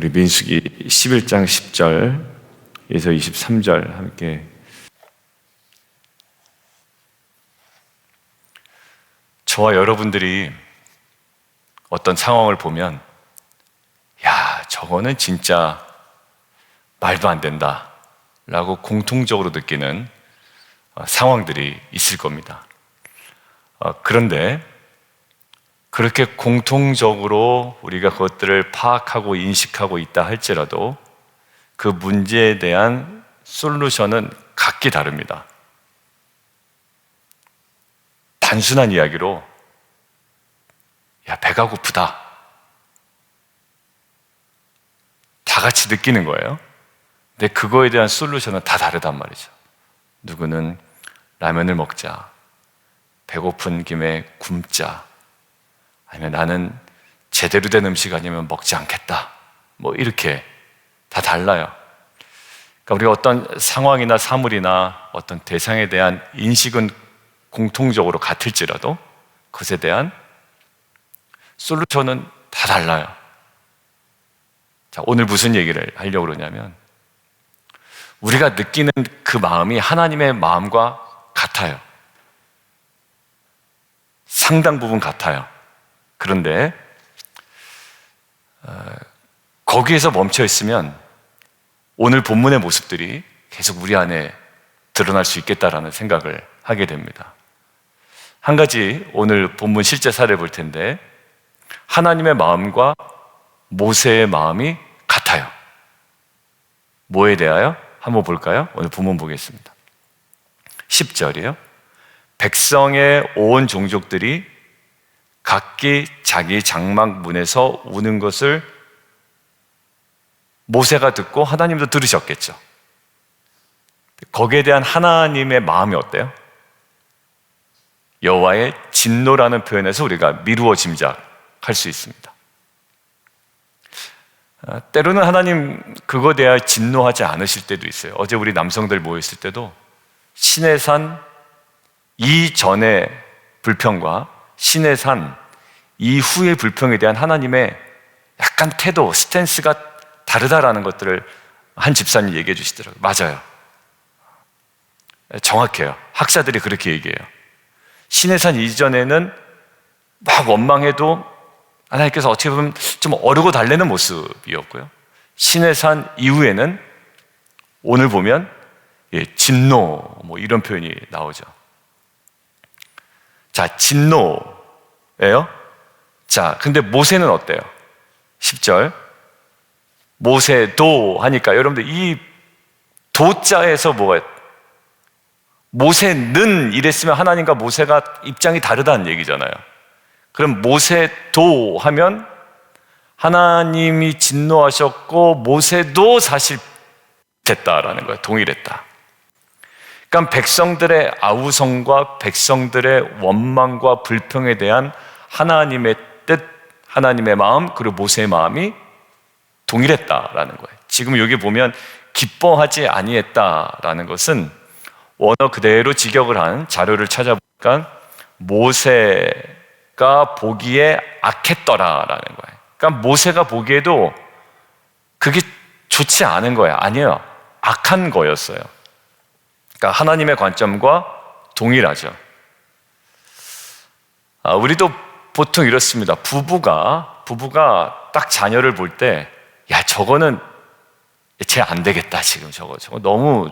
우리 민수기 11장 10절에서 23절 함께. 저와 여러분들이 어떤 상황을 보면 야, 저거는 진짜 말도 안 된다 라고 공통적으로 느끼는 상황들이 있을 겁니다. 그런데 그렇게 공통적으로 우리가 그것들을 파악하고 인식하고 있다 할지라도 그 문제에 대한 솔루션은 각기 다릅니다. 단순한 이야기로 야, 배가 고프다 다 같이 느끼는 거예요. 근데 그거에 대한 솔루션은 다 다르단 말이죠. 누구는 라면을 먹자, 배고픈 김에 굶자, 아니면 나는 제대로 된 음식 아니면 먹지 않겠다, 뭐 이렇게 다 달라요. 그러니까 우리가 어떤 상황이나 사물이나 어떤 대상에 대한 인식은 공통적으로 같을지라도 그것에 대한 솔루션은 다 달라요. 자, 오늘 무슨 얘기를 하려고 그러냐면 우리가 느끼는 그 마음이 하나님의 마음과 같아요. 상당 부분 같아요. 그런데 거기에서 멈춰 있으면 오늘 본문의 모습들이 계속 우리 안에 드러날 수 있겠다라는 생각을 하게 됩니다. 한 가지 오늘 본문 실제 사례 볼 텐데 하나님의 마음과 모세의 마음이 같아요. 뭐에 대하여? 한번 볼까요? 오늘 본문 보겠습니다. 10절이에요. 백성의 온 종족들이 각기 자기 장막 문에서 우는 것을 모세가 듣고 하나님도 들으셨겠죠. 거기에 대한 하나님의 마음이 어때요? 여호와의 진노라는 표현에서 우리가 미루어 짐작할 수 있습니다. 때로는 하나님 그거에 대하여 진노하지 않으실 때도 있어요. 어제 우리 남성들 모였을 때도 신의 산 이전의 불평과 신의 산 이후의 불평에 대한 하나님의 약간 태도, 스탠스가 다르다라는 것들을 한 집사님이 얘기해 주시더라고요. 맞아요. 정확해요. 학자들이 그렇게 얘기해요. 신의 산 이전에는 막 원망해도 하나님께서 어떻게 보면 좀 어르고 달래는 모습이었고요. 신의 산 이후에는 오늘 보면 진노, 뭐 이런 표현이 나오죠. 자, 진노예요. 자, 근데 모세는 어때요? 10절. 모세도 하니까 여러분들 이 도자에서 뭐가 모세는 이랬으면 하나님과 모세가 입장이 다르다는 얘기잖아요. 그럼 모세도 하면 하나님이 진노하셨고 모세도 사실 됐다라는 거예요. 동일했다. 그러니까 백성들의 아우성과 백성들의 원망과 불평에 대한 하나님의 뜻, 하나님의 마음, 그리고 모세의 마음이 동일했다라는 거예요. 지금 여기 보면 기뻐하지 아니했다라는 것은 원어 그대로 직역을 한 자료를 찾아보니까 모세가 보기에 악했더라라는 거예요. 그러니까 모세가 보기에도 그게 좋지 않은 거예요. 아니에요. 악한 거였어요. 그러니까 하나님의 관점과 동일하죠. 우리도 보통 이렇습니다. 부부가 딱 자녀를 볼 때, 야, 저거는 쟤 안 되겠다, 지금 저거 너무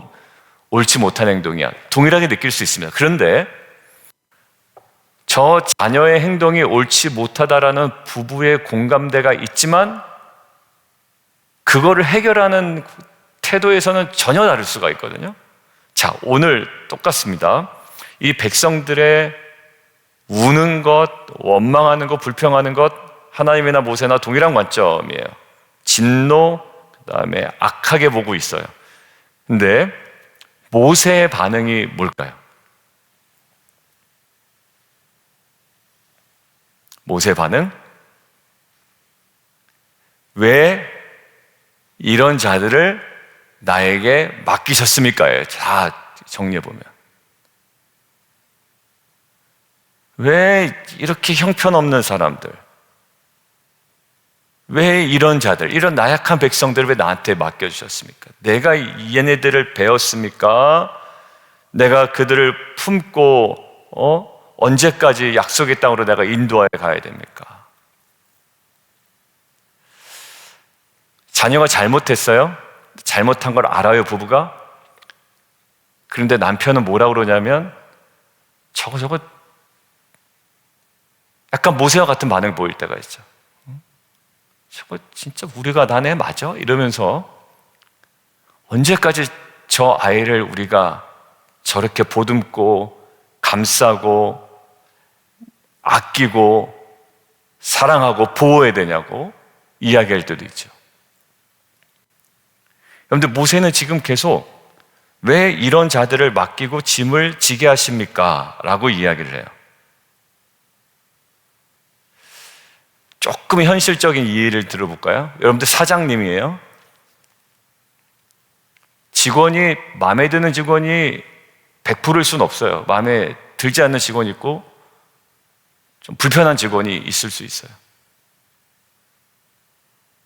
옳지 못한 행동이야. 동일하게 느낄 수 있습니다. 그런데 저 자녀의 행동이 옳지 못하다라는 부부의 공감대가 있지만 그거를 해결하는 태도에서는 전혀 다를 수가 있거든요. 자, 오늘 똑같습니다. 이 백성들의 우는 것, 원망하는 것, 불평하는 것 하나님이나 모세나 동일한 관점이에요. 진노, 그다음에 악하게 보고 있어요. 근데 모세의 반응이 뭘까요? 모세의 반응? 왜 이런 자들을 나에게 맡기셨습니까? 다 정리해보면. 왜 이렇게 형편없는 사람들, 왜 이런 자들, 이런 나약한 백성들을 왜 나한테 맡겨주셨습니까? 내가 얘네들을 배웠습니까? 내가 그들을 품고 언제까지 약속의 땅으로 내가 인도하여 가야 됩니까? 자녀가 잘못했어요? 잘못한 걸 알아요, 부부가? 그런데 남편은 뭐라고 그러냐면 저거 약간 모세와 같은 반응을 보일 때가 있죠. 저거 진짜 우리가 난 애 맞아? 이러면서 언제까지 저 아이를 우리가 저렇게 보듬고 감싸고 아끼고 사랑하고 보호해야 되냐고 이야기할 때도 있죠. 그런데 모세는 지금 계속 왜 이런 자들을 맡기고 짐을 지게 하십니까? 라고 이야기를 해요. 조금 현실적인 이해를 들어볼까요? 여러분들 사장님이에요. 직원이 마음에 드는 직원이 100%일 수는 없어요. 마음에 들지 않는 직원이 있고 좀 불편한 직원이 있을 수 있어요.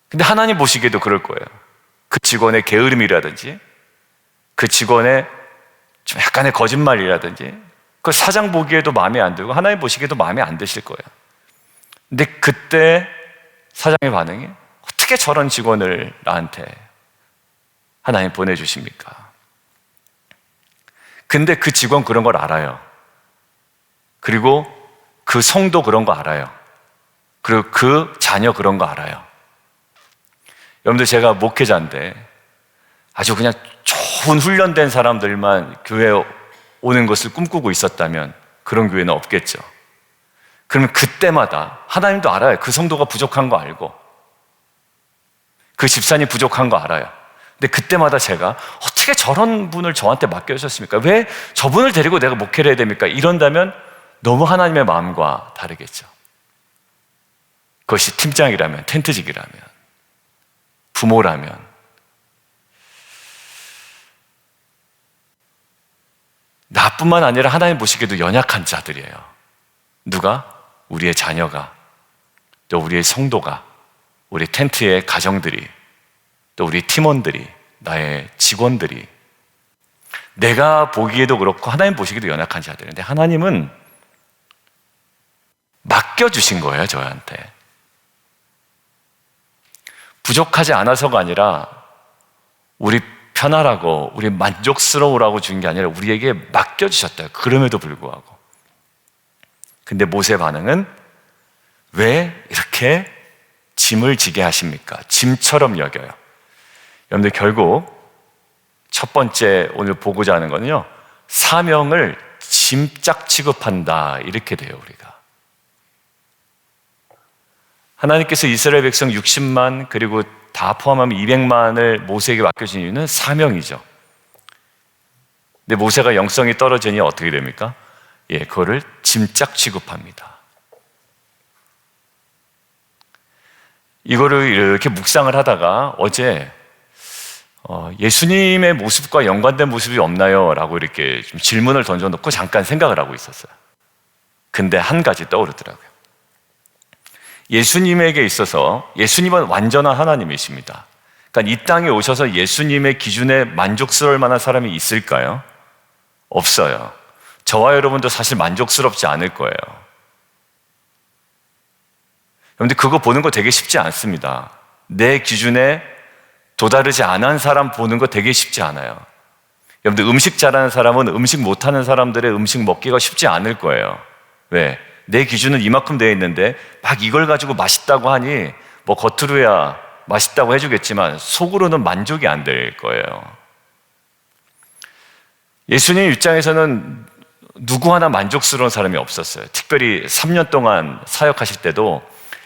근데 하나님 보시기에도 그럴 거예요. 그 직원의 게으름이라든지 그 직원의 좀 약간의 거짓말이라든지 그 사장 보기에도 마음에 안 들고 하나님 보시기에도 마음에 안 드실 거예요. 근데 그때 사장의 반응이 어떻게 저런 직원을 나한테 하나님 보내주십니까? 근데 그 직원 그런 걸 알아요. 그리고 그 성도 그런 거 알아요. 그리고 그 자녀 그런 거 알아요. 여러분들 제가 목회자인데 아주 그냥 좋은 훈련된 사람들만 교회에 오는 것을 꿈꾸고 있었다면 그런 교회는 없겠죠. 그러면 그때마다 하나님도 알아요. 그 성도가 부족한 거 알고 그 집사님 부족한 거 알아요. 근데 그때마다 제가 어떻게 저런 분을 저한테 맡겨주셨습니까? 왜 저분을 데리고 내가 목회를 해야 됩니까? 이런다면 너무 하나님의 마음과 다르겠죠. 그것이 팀장이라면, 텐트직이라면, 부모라면 나뿐만 아니라 하나님 보시기에도 연약한 자들이에요. 누가? 우리의 자녀가, 또 우리의 성도가, 우리 텐트의 가정들이, 또 우리 팀원들이, 나의 직원들이 내가 보기에도 그렇고 하나님 보시기에도 연약한 자들인데 하나님은 맡겨주신 거예요, 저한테. 부족하지 않아서가 아니라 우리 편하라고, 우리 만족스러우라고 준 게 아니라 우리에게 맡겨주셨다. 그럼에도 불구하고. 근데 모세의 반응은 왜 이렇게 짐을 지게 하십니까? 짐처럼 여겨요. 여러분들 결국 첫 번째 오늘 보고자 하는 거는요, 사명을 짐짝 취급한다 이렇게 돼요. 우리가 하나님께서 이스라엘 백성 60만 그리고 다 포함하면 200만을 모세에게 맡겨준 이유는 사명이죠. 근데 모세가 영성이 떨어지니 어떻게 됩니까? 그거를 짐짝 취급합니다. 이거를 이렇게 묵상을 하다가 어제 예수님의 모습과 연관된 모습이 없나요? 라고 이렇게 좀 질문을 던져놓고 잠깐 생각을 하고 있었어요. 근데 한 가지 떠오르더라고요. 예수님에게 있어서 예수님은 완전한 하나님이십니다. 그러니까 이 땅에 오셔서 예수님의 기준에 만족스러울 만한 사람이 있을까요? 없어요. 저와 여러분도 사실 만족스럽지 않을 거예요. 여러분들 그거 보는 거 되게 쉽지 않습니다. 내 기준에 도다르지 않은 사람 보는 거 되게 쉽지 않아요. 여러분들 음식 잘하는 사람은 음식 못하는 사람들의 음식 먹기가 쉽지 않을 거예요. 왜? 내 기준은 이만큼 되어 있는데 막 이걸 가지고 맛있다고 하니 뭐 겉으로야 맛있다고 해주겠지만 속으로는 만족이 안 될 거예요. 예수님 입장에서는 누구 하나 만족스러운 사람이 없었어요. 특별히 3년 동안 사역하실 때도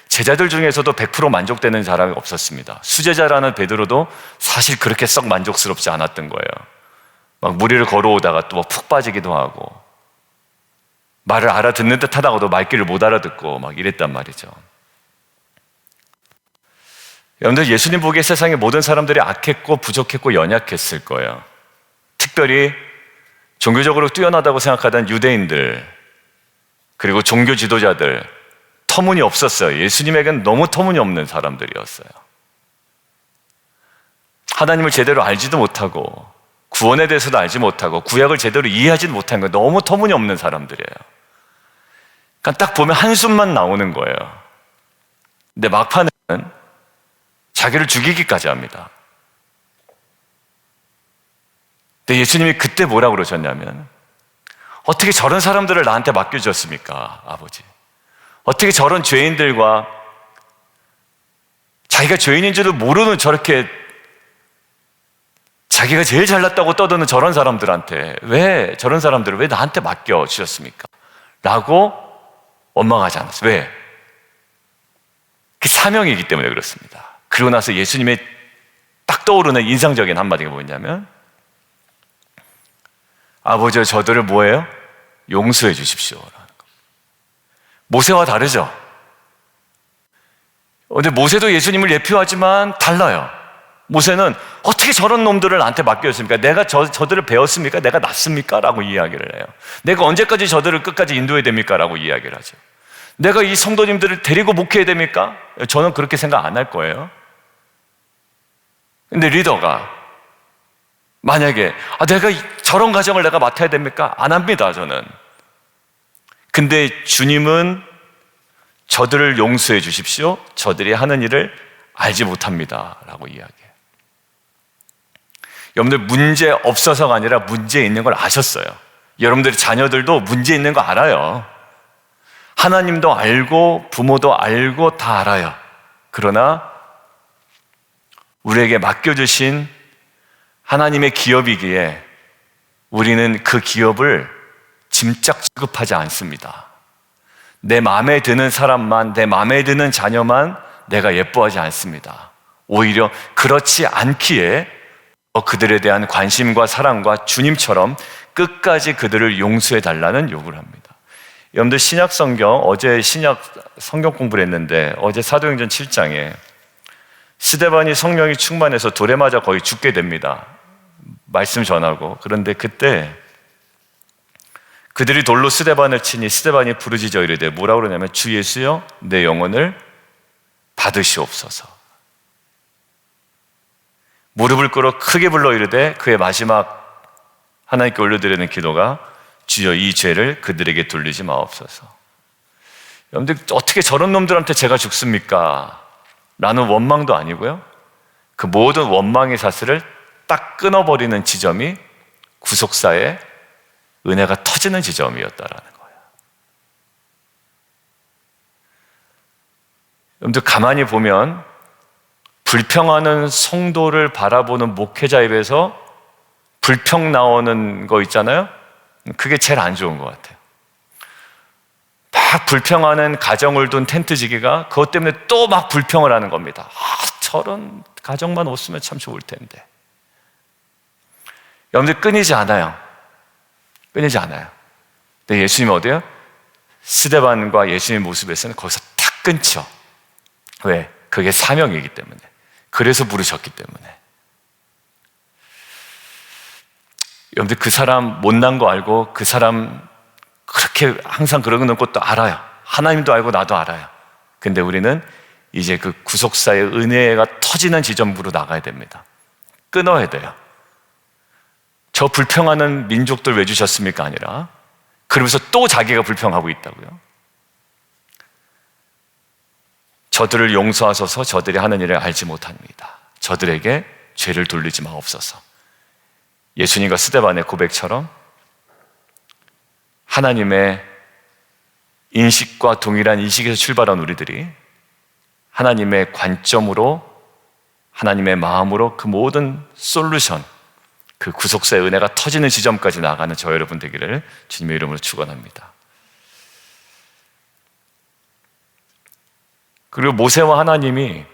제자들 중에서도 100% 만족되는 사람이 없었습니다. 수제자라는 베드로도 사실 그렇게 썩 만족스럽지 않았던 거예요. 막 무리를 걸어오다가 또 푹 빠지기도 하고 말을 알아듣는 듯 하다가도 말귀를 못 알아듣고 막 이랬단 말이죠. 여러분들 예수님 보기에 세상의 모든 사람들이 악했고 부족했고 연약했을 거예요. 특별히 종교적으로 뛰어나다고 생각하던 유대인들 그리고 종교 지도자들 터무니없었어요. 예수님에게는 너무 터무니없는 사람들이었어요. 하나님을 제대로 알지도 못하고 구원에 대해서도 알지 못하고 구약을 제대로 이해하지도 못한 거예요. 너무 터무니없는 사람들이에요. 그러니까 딱 보면 한숨만 나오는 거예요. 근데 막판은 자기를 죽이기까지 합니다. 근데 예수님이 그때 뭐라고 그러셨냐면, 어떻게 저런 사람들을 나한테 맡겨주셨습니까, 아버지? 어떻게 저런 죄인들과 자기가 죄인인 줄도 모르는 저렇게 자기가 제일 잘났다고 떠드는 저런 사람들한테 저런 사람들을 왜 나한테 맡겨주셨습니까? 라고 원망하지 않았어요. 왜? 그 사명이기 때문에 그렇습니다. 그러고 나서 예수님의 딱 떠오르는 인상적인 한마디가 뭐냐면, 아버지여 저들을 뭐예요? 용서해 주십시오라는 거. 모세와 다르죠? 근데 모세도 예수님을 예표하지만 달라요. 모세는 어떻게 저런 놈들을 나한테 맡겼습니까? 내가 저들을 배웠습니까? 내가 낳습니까? 라고 이야기를 해요. 내가 언제까지 저들을 끝까지 인도해야 됩니까? 라고 이야기를 하죠. 내가 이 성도님들을 데리고 목회해야 됩니까? 저는 그렇게 생각 안 할 거예요. 근데 리더가 만약에 내가 저런 가정을 내가 맡아야 됩니까? 안 합니다, 저는. 근데 주님은 저들을 용서해 주십시오. 저들이 하는 일을 알지 못합니다. 라고 이야기해요. 여러분들 문제 없어서가 아니라 문제 있는 걸 아셨어요. 여러분들의 자녀들도 문제 있는 거 알아요. 하나님도 알고 부모도 알고 다 알아요. 그러나 우리에게 맡겨주신 하나님의 기업이기에 우리는 그 기업을 짐작 취급하지 않습니다. 내 마음에 드는 사람만, 내 마음에 드는 자녀만 내가 예뻐하지 않습니다. 오히려 그렇지 않기에 그들에 대한 관심과 사랑과 주님처럼 끝까지 그들을 용서해 달라는 요구를 합니다. 여러분들 신약 성경, 어제 신약 성경 공부를 했는데 어제 사도행전 7장에 스데반이 성령이 충만해서 돌에 맞아 거의 죽게 됩니다. 말씀 전하고. 그런데 그때 그들이 돌로 스데반을 치니 스데반이 부르짖어 이르되 뭐라고 그러냐면, 주 예수여 내 영혼을 받으시옵소서. 무릎을 꿇어 크게 불러 이르되 그의 마지막 하나님께 올려드리는 기도가 주여 이 죄를 그들에게 돌리지 마옵소서. 여러분들 어떻게 저런 놈들한테 제가 죽습니까? 라는 원망도 아니고요. 그 모든 원망의 사슬을 딱 끊어버리는 지점이 구속사의 은혜가 터지는 지점이었다라는 거예요. 여러분들 가만히 보면 불평하는 성도를 바라보는 목회자 입에서 불평 나오는 거 있잖아요. 그게 제일 안 좋은 것 같아요. 막 불평하는 가정을 둔 텐트지기가 그것 때문에 또 막 불평을 하는 겁니다. 저런 가정만 없으면 참 좋을 텐데. 여러분들 끊이지 않아요. 끊이지 않아요. 근데 예수님은 어디요? 스데반과 예수님의 모습에서는 거기서 탁 끊죠. 왜? 그게 사명이기 때문에. 그래서 부르셨기 때문에. 여러분들 그 사람 못난 거 알고 그 사람 그렇게 항상 그러는 것도 알아요. 하나님도 알고 나도 알아요. 근데 우리는 이제 그 구속사의 은혜가 터지는 지점으로 나가야 됩니다. 끊어야 돼요. 저 불평하는 민족들 왜 주셨습니까? 아니라 그러면서 또 자기가 불평하고 있다고요. 저들을 용서하소서. 저들이 하는 일을 알지 못합니다. 저들에게 죄를 돌리지 마옵소서. 예수님과 스데반의 고백처럼 하나님의 인식과 동일한 인식에서 출발한 우리들이 하나님의 관점으로, 하나님의 마음으로 그 모든 솔루션, 그 구속사의 은혜가 터지는 지점까지 나가는 저 여러분 되기를 주님의 이름으로 축원합니다. 그리고 모세와 하나님이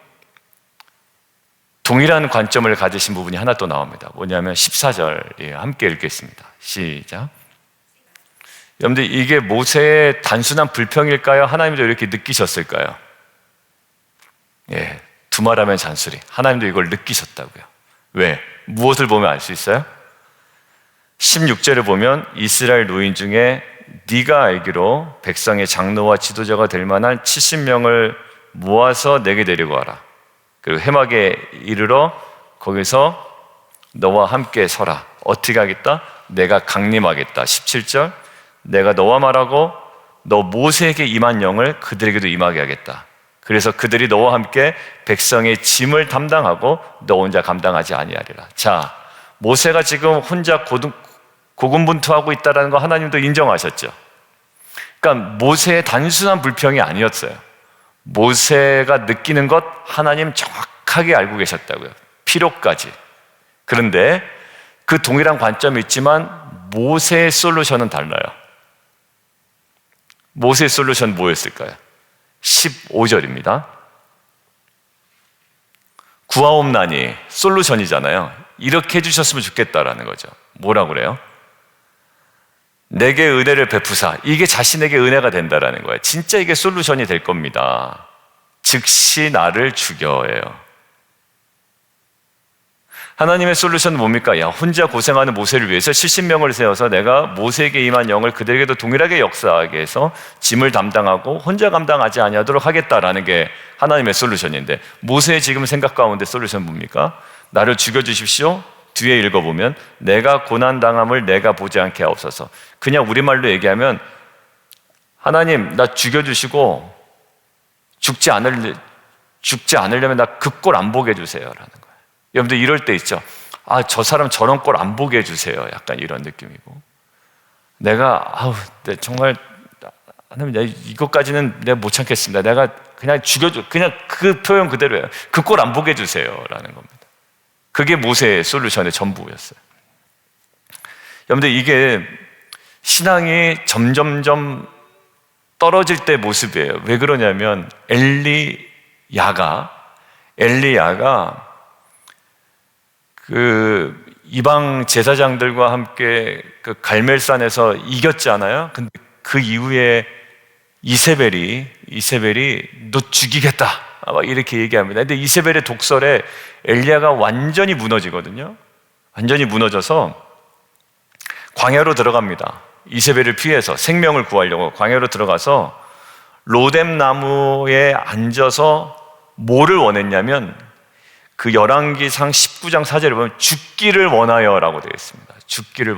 동일한 관점을 가지신 부분이 하나 또 나옵니다. 뭐냐면 14절이에요. 함께 읽겠습니다. 시작. 여러분들 이게 모세의 단순한 불평일까요? 하나님도 이렇게 느끼셨을까요? 예, 두말하면 잔소리. 하나님도 이걸 느끼셨다고요. 왜? 무엇을 보면 알 수 있어요? 16절을 보면 이스라엘 노인 중에 네가 알기로 백성의 장로와 지도자가 될 만한 70명을 모아서 내게 데리고 와라. 그리고 회막에 이르러 거기서 너와 함께 서라. 어떻게 하겠다? 내가 강림하겠다. 17절, 내가 너와 말하고 너 모세에게 임한 영을 그들에게도 임하게 하겠다. 그래서 그들이 너와 함께 백성의 짐을 담당하고 너 혼자 감당하지 아니하리라. 자, 모세가 지금 혼자 고군분투하고 있다는 거 하나님도 인정하셨죠. 그러니까 모세의 단순한 불평이 아니었어요. 모세가 느끼는 것 하나님 정확하게 알고 계셨다고요. 필요까지. 그런데 그 동일한 관점이 있지만 모세의 솔루션은 달라요. 모세의 솔루션 뭐였을까요? 15절입니다. 구하옵나니 솔루션이잖아요. 이렇게 해주셨으면 좋겠다라는 거죠. 뭐라고 그래요? 내게 은혜를 베푸사. 이게 자신에게 은혜가 된다라는 거예요. 진짜 이게 솔루션이 될 겁니다. 즉시 나를 죽여예요. 하나님의 솔루션은 뭡니까? 야, 혼자 고생하는 모세를 위해서 70명을 세워서 내가 모세에게 임한 영을 그들에게도 동일하게 역사하게 해서 짐을 담당하고 혼자 감당하지 아니하도록 하겠다라는 게 하나님의 솔루션인데, 모세의 지금 생각 가운데 솔루션은 뭡니까? 나를 죽여주십시오. 뒤에 읽어보면 내가 고난당함을 내가 보지 않게 하옵소서. 그냥 우리말로 얘기하면 하나님 나 죽여주시고 죽지 않으려면 나 그 꼴 안 보게 해주세요 라는 거예요. 여러분들 이럴 때 있죠. 아, 저 사람 저런 꼴 안 보게 해주세요. 약간 이런 느낌이고, 내가 정말 하나님 내가 이것까지는 내가 못 참겠습니다. 내가 그냥 죽여줘. 그냥 그 표현 그대로예요. 그 꼴 안 보게 해주세요 라는 겁니다. 그게 모세의 솔루션의 전부였어요. 여러분들 이게 신앙이 점점점 떨어질 때 모습이에요. 왜 그러냐면 엘리야가 그 이방 제사장들과 함께 그 갈멜산에서 이겼잖아요. 근데 그 이후에 이세벨이 너 죽이겠다 막 이렇게 얘기합니다. 근데 이세벨의 독설에 엘리야가 완전히 무너지거든요. 완전히 무너져서 광야로 들어갑니다. 이세벨을 피해서 생명을 구하려고 광야로 들어가서 로뎀 나무에 앉아서 뭐를 원했냐면, 그 열왕기상 19장 4절에 보면 죽기를 원하여라고 되어 있습니다. 죽기를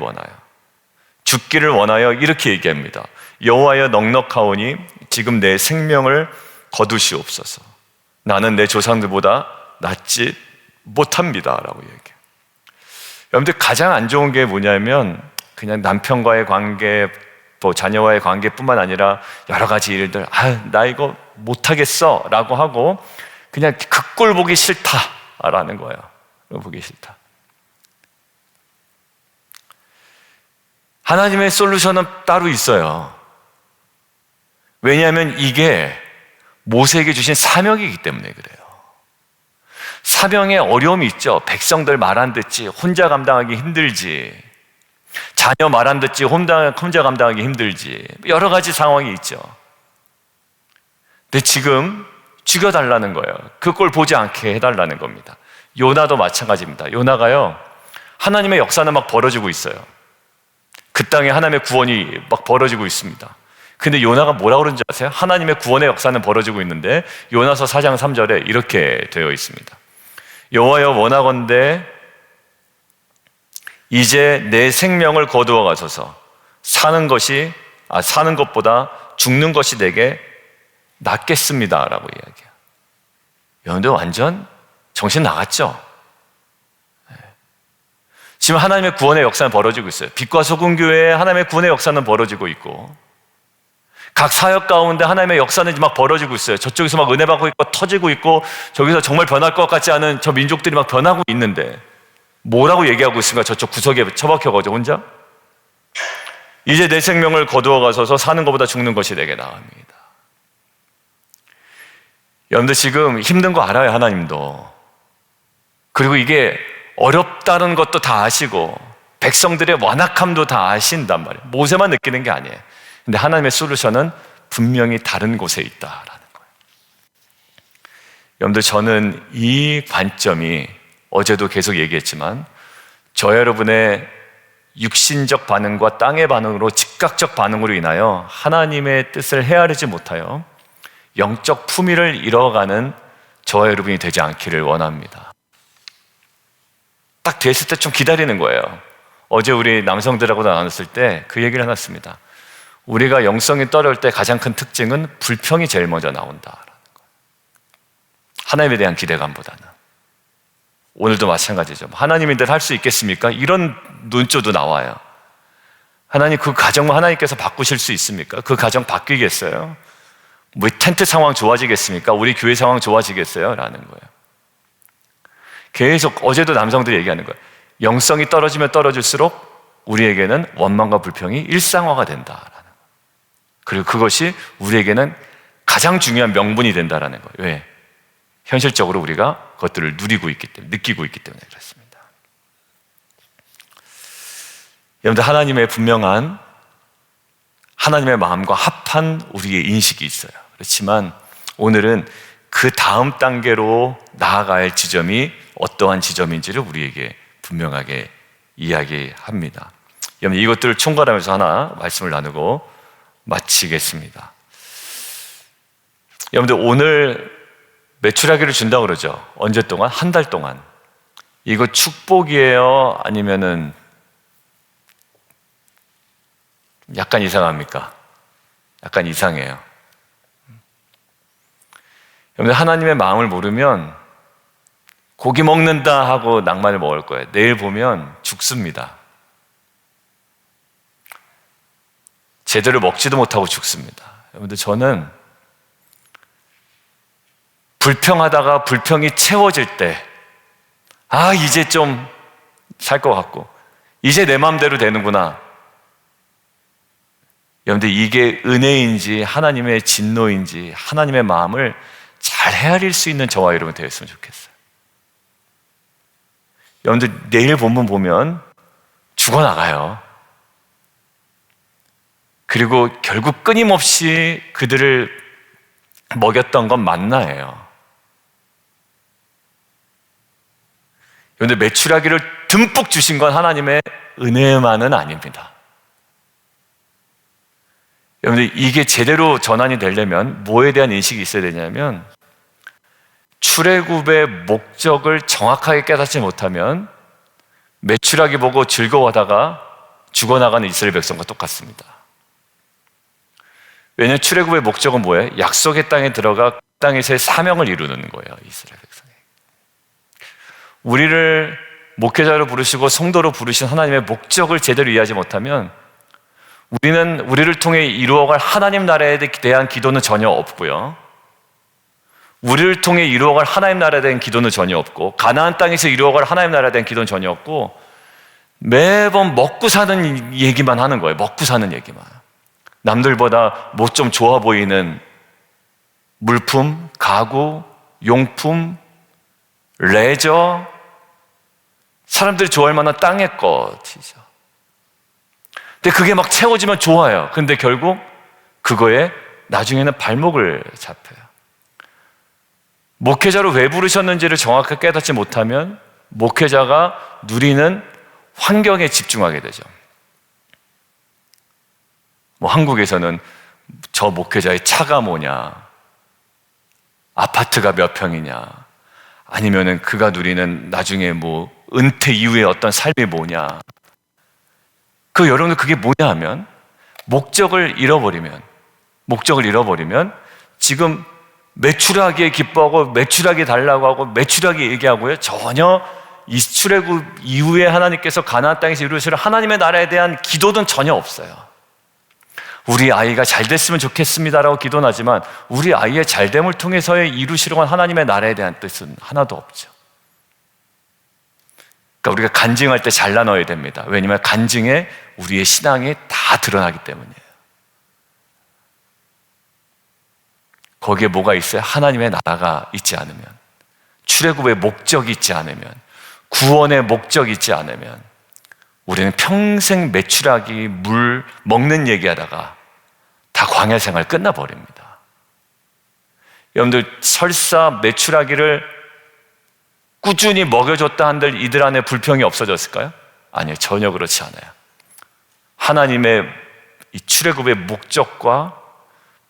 원하여 이렇게 얘기합니다. 여호와여 넉넉하오니 지금 내 생명을 거두시옵소서. 나는 내 조상들보다 낫지 못합니다 라고 얘기해요. 여러분들 가장 안 좋은 게 뭐냐면 그냥 남편과의 관계, 또 자녀와의 관계뿐만 아니라 여러 가지 일들, 나 이거 못하겠어 라고 하고 그냥 그 꼴 보기 싫다 라는 거예요. 보기 싫다. 하나님의 솔루션은 따로 있어요. 왜냐하면 이게 모세에게 주신 사명이기 때문에 그래요. 사명에 어려움이 있죠. 백성들 말 안 듣지, 혼자 감당하기 힘들지. 자녀 말 안 듣지, 혼자 감당하기 힘들지. 여러 가지 상황이 있죠. 근데 지금 죽여달라는 거예요. 그 꼴 보지 않게 해달라는 겁니다. 요나도 마찬가지입니다. 요나가요, 하나님의 역사는 막 벌어지고 있어요. 그 땅에 하나님의 구원이 막 벌어지고 있습니다. 근데 요나가 뭐라고 그러는지 아세요? 하나님의 구원의 역사는 벌어지고 있는데 요나서 4장 3절에 이렇게 되어 있습니다. 여호와여 원하건대 이제 내 생명을 거두어 가소서. 사는 것보다 죽는 것이 내게 낫겠습니다 라고 이야기해요. 여러분들 완전 정신 나갔죠? 지금 하나님의 구원의 역사는 벌어지고 있어요. 빛과 소금 교회에 하나님의 구원의 역사는 벌어지고 있고, 각 사역 가운데 하나님의 역사는 막 벌어지고 있어요. 저쪽에서 막 은혜 받고 있고 터지고 있고, 저기서 정말 변할 것 같지 않은 저 민족들이 막 변하고 있는데 뭐라고 얘기하고 있습니까? 저쪽 구석에 처박혀가지고 혼자. 이제 내 생명을 거두어 가소서. 사는 것보다 죽는 것이 내게 나옵니다. 여러분들 지금 힘든 거 알아요, 하나님도. 그리고 이게 어렵다는 것도 다 아시고 백성들의 완악함도 다 아신단 말이에요. 모세만 느끼는 게 아니에요. 근데 하나님의 솔루션은 분명히 다른 곳에 있다라는 거예요. 여러분들 저는 이 관점이 어제도 계속 얘기했지만 저 여러분의 육신적 반응과 땅의 반응으로 즉각적 반응으로 인하여 하나님의 뜻을 헤아리지 못하여 영적 품위를 잃어가는 저와 여러분이 되지 않기를 원합니다. 딱 됐을 때 좀 기다리는 거예요. 어제 우리 남성들하고 나눴을 때 그 얘기를 해놨습니다. 우리가 영성이 떨어질 때 가장 큰 특징은 불평이 제일 먼저 나온다라는 거예요. 하나님에 대한 기대감보다는. 오늘도 마찬가지죠. 하나님이 늘 할 수 있겠습니까? 이런 논조도 나와요. 하나님, 그 가정만 하나님께서 바꾸실 수 있습니까? 그 가정 바뀌겠어요? 뭐 텐트 상황 좋아지겠습니까? 우리 교회 상황 좋아지겠어요? 라는 거예요. 계속 어제도 남성들이 얘기하는 거예요. 영성이 떨어지면 떨어질수록 우리에게는 원망과 불평이 일상화가 된다라는 거예요. 그리고 그것이 우리에게는 가장 중요한 명분이 된다라는 거예요. 왜? 현실적으로 우리가 그것들을 누리고 있기 때문에, 느끼고 있기 때문에 그렇습니다. 여러분들, 하나님의 분명한 하나님의 마음과 합한 우리의 인식이 있어요. 그렇지만 오늘은 그 다음 단계로 나아가야 할 지점이 어떠한 지점인지를 우리에게 분명하게 이야기합니다. 여러분, 이것들을 총괄하면서 하나 말씀을 나누고 마치겠습니다. 여러분들, 오늘 매출하기를 준다고 그러죠. 언제 동안? 한 달 동안. 이거 축복이에요? 아니면은 약간 이상합니까? 약간 이상해요. 여러분들, 하나님의 마음을 모르면 고기 먹는다 하고 낭만을 먹을 거예요. 내일 보면 죽습니다. 제대로 먹지도 못하고 죽습니다. 여러분들, 저는 불평하다가 불평이 채워질 때, 이제 좀 살 것 같고, 이제 내 마음대로 되는구나. 여러분들, 이게 은혜인지 하나님의 진노인지 하나님의 마음을 잘 헤아릴 수 있는 저와 여러분 되었으면 좋겠어요. 여러분들, 내일 본문 보면 죽어나가요. 그리고 결국 끊임없이 그들을 먹였던 건 만나예요. 그런데 매출하기를 듬뿍 주신 건 하나님의 은혜만은 아닙니다. 여러분들, 이게 제대로 전환이 되려면 뭐에 대한 인식이 있어야 되냐면, 출애굽의 목적을 정확하게 깨닫지 못하면 매출하기 보고 즐거워하다가 죽어나가는 이스라엘 백성과 똑같습니다. 왜냐하면 출애굽의 목적은 뭐예요? 약속의 땅에 들어가 그 땅에서의 사명을 이루는 거예요. 이스라엘 백성이. 우리를 목회자로 부르시고 성도로 부르신 하나님의 목적을 제대로 이해하지 못하면 우리를 통해 이루어갈 하나님 나라에 대한 기도는 전혀 없고요. 우리를 통해 이루어갈 하나님 나라에 대한 기도는 전혀 없고, 가나안 땅에서 이루어갈 하나님 나라에 대한 기도는 전혀 없고, 매번 먹고 사는 얘기만 하는 거예요. 먹고 사는 얘기만. 남들보다 뭐 좀 좋아 보이는 물품, 가구, 용품, 레저, 사람들이 좋아할 만한 땅의 것이죠. 근데 그게 막 채워지면 좋아요. 근데 결국 그거에 나중에는 발목을 잡혀요. 목회자로 왜 부르셨는지를 정확하게 깨닫지 못하면 목회자가 누리는 환경에 집중하게 되죠. 뭐 한국에서는 저 목회자의 차가 뭐냐, 아파트가 몇 평이냐, 아니면은 그가 누리는 나중에 뭐 은퇴 이후의 어떤 삶이 뭐냐. 여러분들, 그게 뭐냐 하면 목적을 잃어버리면 지금 매출하기에 기뻐하고 매출하기 달라고 하고 매출하기 얘기하고요, 전혀 이 출애굽 이후에 하나님께서 가나안 땅에서 이루실 하나님의 나라에 대한 기도는 전혀 없어요. 우리 아이가 잘 됐으면 좋겠습니다라고 기도는 하지만 우리 아이의 잘됨을 통해서의 이루시려고 한 하나님의 나라에 대한 뜻은 하나도 없죠. 그러니까 우리가 간증할 때 잘라 넣어야 됩니다. 왜냐하면 간증에 우리의 신앙이 다 드러나기 때문이에요. 거기에 뭐가 있어요? 하나님의 나라가 있지 않으면, 출애굽의 목적이 있지 않으면, 구원의 목적이 있지 않으면 우리는 평생 매출하기, 물 먹는 얘기하다가 다 광야 생활 끝나버립니다. 여러분들, 설사 매출하기를 꾸준히 먹여줬다 한들 이들 안에 불평이 없어졌을까요? 아니요, 전혀 그렇지 않아요. 하나님의 이 출애굽의 목적과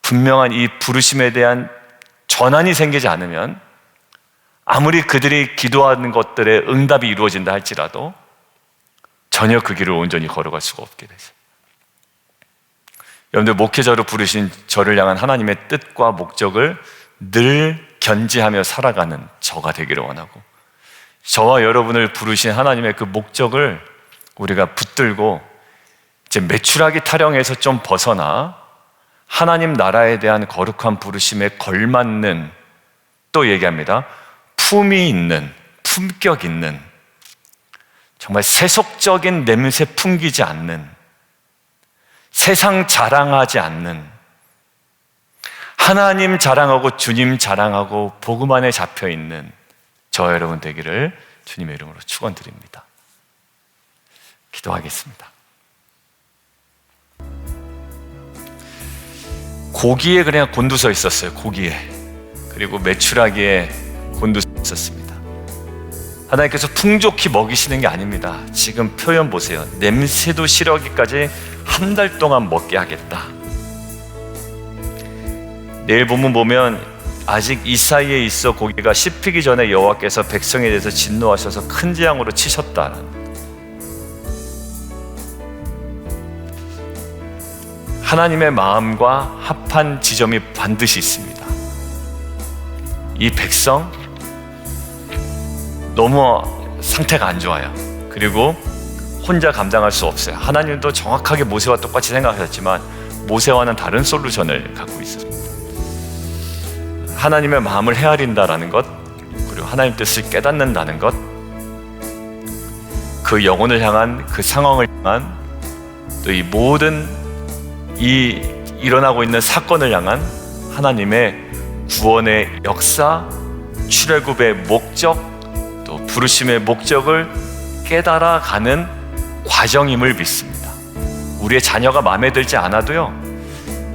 분명한 이 부르심에 대한 전환이 생기지 않으면 아무리 그들이 기도하는 것들의 응답이 이루어진다 할지라도 전혀 그 길을 온전히 걸어갈 수가 없게 되죠. 여러분들, 목회자로 부르신 저를 향한 하나님의 뜻과 목적을 늘 견지하며 살아가는 저가 되기를 원하고, 저와 여러분을 부르신 하나님의 그 목적을 우리가 붙들고 이제 매출하기 타령에서 좀 벗어나 하나님 나라에 대한 거룩한 부르심에 걸맞는, 또 얘기합니다, 품이 있는, 품격 있는, 정말 세속적인 냄새 풍기지 않는, 세상 자랑하지 않는, 하나님 자랑하고 주님 자랑하고 복음 안에 잡혀있는 저와 여러분 되기를 주님의 이름으로 축원드립니다. 기도하겠습니다. 고기에 그냥 곤두서 있었어요. 고기에. 그리고 메추라기에 곤두서 있었습니다. 하나님께서 풍족히 먹이시는 게 아닙니다. 지금 표현 보세요. 냄새도 싫어하기까지 한 달 동안 먹게 하겠다. 내일 본문 보면 아직 이 사이에 있어 고기가 씹히기 전에 여호와께서 백성에 대해서 진노하셔서 큰 재앙으로 치셨다는, 하나님의 마음과 합한 지점이 반드시 있습니다. 이 백성 너무 상태가 안 좋아요. 그리고 혼자 감당할 수 없어요. 하나님도 정확하게 모세와 똑같이 생각하셨지만 모세와는 다른 솔루션을 갖고 있습니다. 하나님의 마음을 헤아린다라는 것, 그리고 하나님 뜻을 깨닫는다는 것, 그 영혼을 향한, 그 상황을 향한, 또 이 모든 이 일어나고 있는 사건을 향한 하나님의 구원의 역사, 출애굽의 목적, 또 부르심의 목적을 깨달아가는 과정임을 믿습니다. 우리의 자녀가 마음에 들지 않아도요,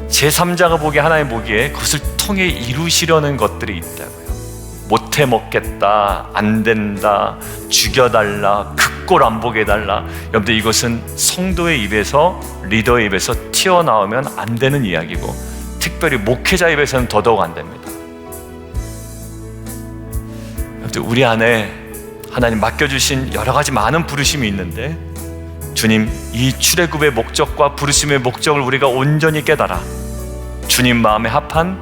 제3자가 보기에, 하나님 보기에 그것을 통해 이루시려는 것들이 있다고요. 못해 먹겠다, 안 된다, 죽여달라, 극골 안 보게 해달라. 여러분들, 이것은 성도의 입에서, 리더의 입에서 튀어나오면 안 되는 이야기고, 특별히 목회자 입에서는 더더욱 안 됩니다. 여러분들, 우리 안에 하나님 맡겨주신 여러 가지 많은 부르심이 있는데, 주님, 이 출애굽의 목적과 부르심의 목적을 우리가 온전히 깨달아 주님 마음에 합한,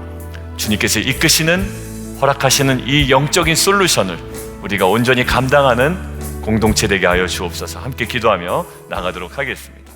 주님께서 이끄시는, 허락하시는 이 영적인 솔루션을 우리가 온전히 감당하는 공동체 되게 하여 주옵소서. 함께 기도하며 나가도록 하겠습니다.